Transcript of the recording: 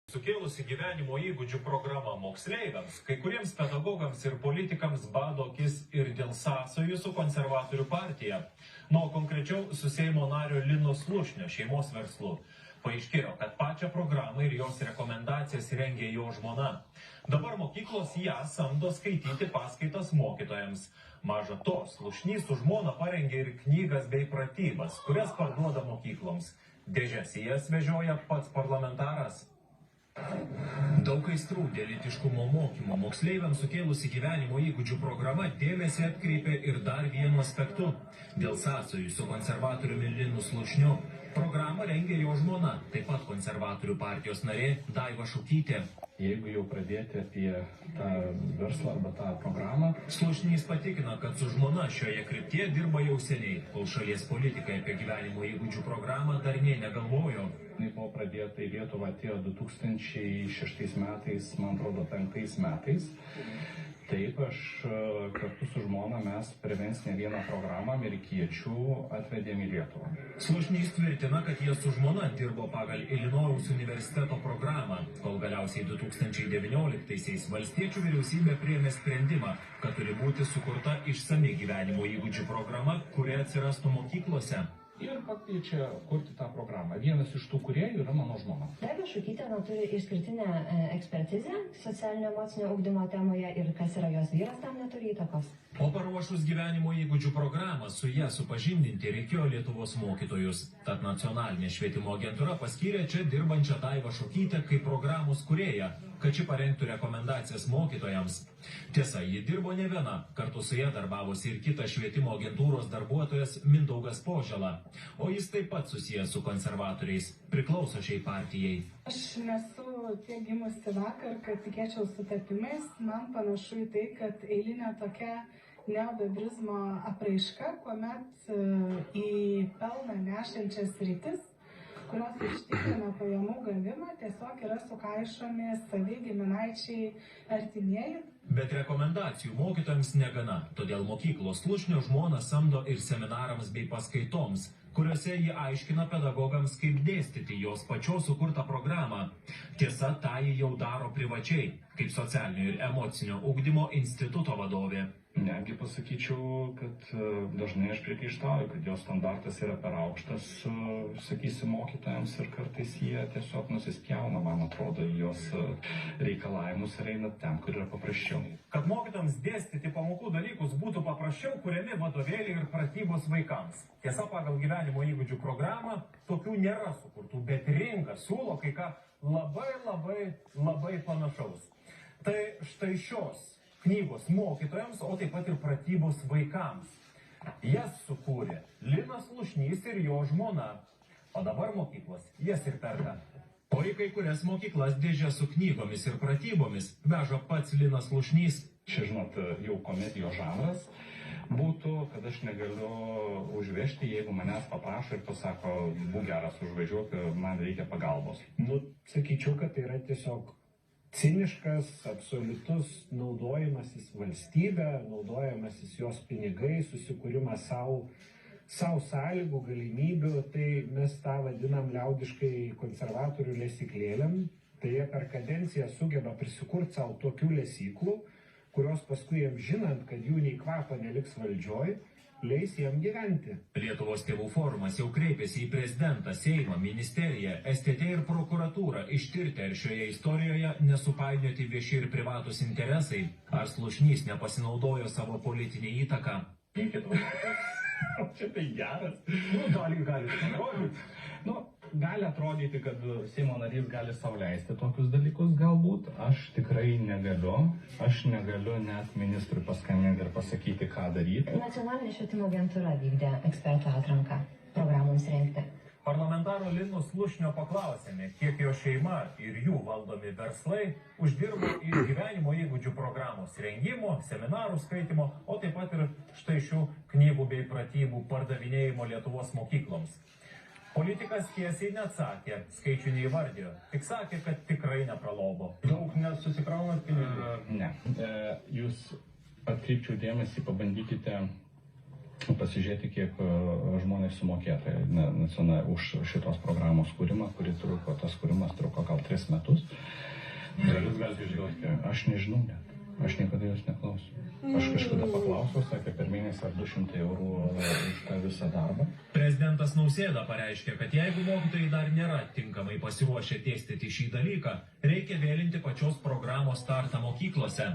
Sukėlusi gyvenimo įgūdžių programą moksleiviams, kai kuriems pedagogams ir politikams bado akis ir dėl sąsajų su konservatorių partija. Konkrečiau su Seimo nario Lino Slušnio šeimos verslu. Paaiškėjo, kad pačią programą ir jos rekomendacijas rengė jo žmona. Dabar mokyklos ją samdo skaityti paskaitas mokytojams. Maža to, Slušnys su žmona parengė ir knygas bei pratybas, kurias parduoda mokykloms. Dėžes į jas vežioja pats parlamentaras. Daug aistrų dėl lytiškumo mokymo moksleiviams sukėlusi gyvenimo įgūdžių programa dėmesį atkreipė ir dar vienu aspektu. Dėl sąsajų su konservatoriumi Linu Slušniu programą rengė jo žmona, taip pat konservatorių partijos narė Daiva Šukytė. Jeigu jau pradėti apie tą verslą arba tą programą. Slušnys patikina, kad su žmona šioje kryptyje dirba jau seniai, kol šalies politikai apie gyvenimo įgūdžių programą dar nė negalvojo. Jis buvo pradėta į Lietuvą atėjo 2006 metais, man atrodo 2005 metais. Taip, aš kartu su žmona mes prevencinę vieną programą amerikiečių atvedėm į Lietuvą. Slušnys tvirtina, kad jie su žmona dirbo pagal Ilinojaus universiteto programą, kol galiausiai 2019-aisiais valstiečių vyriausybė priėmė sprendimą, kad turi būti sukurta išsami gyvenimo įgūdžių programa, kuri atsirastų mokyklose. Ir pakviečia kurti tą programą. Vienas iš tų kūrėjų yra mano žmona. Daiva Šukytė turi išskirtinę ekspertizę socialinio emocinio ugdymo temoje ir kas yra jos vyras, tam neturi įtakos. O paruošus gyvenimo įgūdžių programą su ją supažindinti reikėjo Lietuvos mokytojus. Tad nacionalinė švietimo agentūra paskyrė čia dirbančią Daivą Šukytę kaip programos kūrėją, kad ši parengtų rekomendacijas mokytojams. Tiesa, ji dirbo ne viena, kartu su ją darbavosi ir kitas švietimo agentūros darbuotojas Mindaugas Požela, o jis taip pat susijęs su konservatoriais, priklauso šiai partijai. Aš nesu tiek gimusi vakar, kad tikėčiau sutapimais, man panašu į tai, kad eilinė tokia neobebrizmo apraiška, kuomet į pelną nešančias rytis, kurios užtikrina pajamų gavimą, tiesiog yra sukaišomi savi giminaičiai artimieji. Bet rekomendacijų mokytojams negana, todėl mokyklos Slušnio žmona samdo ir seminarams bei paskaitoms, kuriuose ji aiškina pedagogams, kaip dėstyti jos pačios sukurtą programą. Tiesa, tą ji jau daro privačiai, kaip socialinio ir emocinio ugdymo instituto vadovė. Netgi pasakyčiau, kad dažnai aš priekaištauju, kad jos standartas yra per aukštas, sakysim, mokytojams ir kartais jie tiesiog nusispjauna, man atrodo, į jos reikalavimus ir eina ten, kur yra paprasčiau. Kad mokytojams dėstyti pamokų dalykus būtų paprasčiau, kuriami vadovėliai ir pratybos vaikams. Tiesa, pagal gyvenimo įgūdžių programą tokių nėra sukurtų, bet rinka siūlo kai ką labai panašaus. Tai štai šios knygos mokytojams, o taip pat ir pratybos vaikams. Jas sukūrė Linas Slušnys ir jo žmona, o dabar mokyklos jas ir perka. O į kai kurias mokyklas dėžes su knygomis ir pratybomis veža pats Linas Slušnys. Čia, žinot, jau komedijos žanras būtų, kad aš negaliu užvežti, jeigu manęs paprašo ir pasako, būk geras, užvažiuok, man reikia pagalbos. Sakyčiau, kad tai yra tiesiog ciniškas, absoliutus naudojimasis valstybė, naudojimasis jos pinigai, susikūrimas savo sąlygų, galimybių, tai mes tą vadinam liaudiškai konservatorių lesyklėlėm, tai jie per kadenciją sugeba prisikurti savo tokių lesyklų, kurios paskui jiems žinant, kad jų nei kvapo neliks valdžioj, leis jiem gyventi. Lietuvos tėvų forumas jau kreipėsi į prezidentą, Seimą, ministeriją, STT ir prokuratūrą ištirti, ar šioje istorijoje nesupainioti vieši ir privatus interesai, ar Slušnys nepasinaudojo savo politinę įtaką. Čia tai geras. Gali atrodyti. Gali atrodyti, kad Seimo narys gali sau leisti tokius dalykus galbūt. Aš tikrai negaliu. Aš negaliu net ministrui paskambinti ir pasakyti, ką daryti. Nacionalinė švietimo agentūra vykdė ekspertų atranką programoms rengti. Parlamentaro Lino Slušnio paklausėme, kiek jo šeima ir jų valdomi verslai uždirbo ir gyvenimo įgūdžių programos rengimo, seminarų skaitimo, o taip pat ir štai šių knygų bei pratybų pardavinėjimo Lietuvos mokykloms. Politikas tiesiai neatsakė, skaičių neįvardijo, tik sakė, kad tikrai nepralobo. Daug nesusikraunat pinigų? Ne. Jūs atkreipčiau dėmesį, pabandykite pasižiūrėti, kiek žmonės sumokėta už šitos programos kūrimą, tas kūrimas truko gal 3 metus. Ir jūs galite išgauti, aš nežinau net, aš niekada jos neklausiu. Aš kažkada paklausiau, sakė, per mėnesį ar 200 eurų už tą visą darbą. Prezidentas Nausėda pareiškė, kad jeigu mokytojai dar nėra tinkamai pasiruošę dėstyti šį dalyką, reikia vėlinti pačios programos startą mokyklose.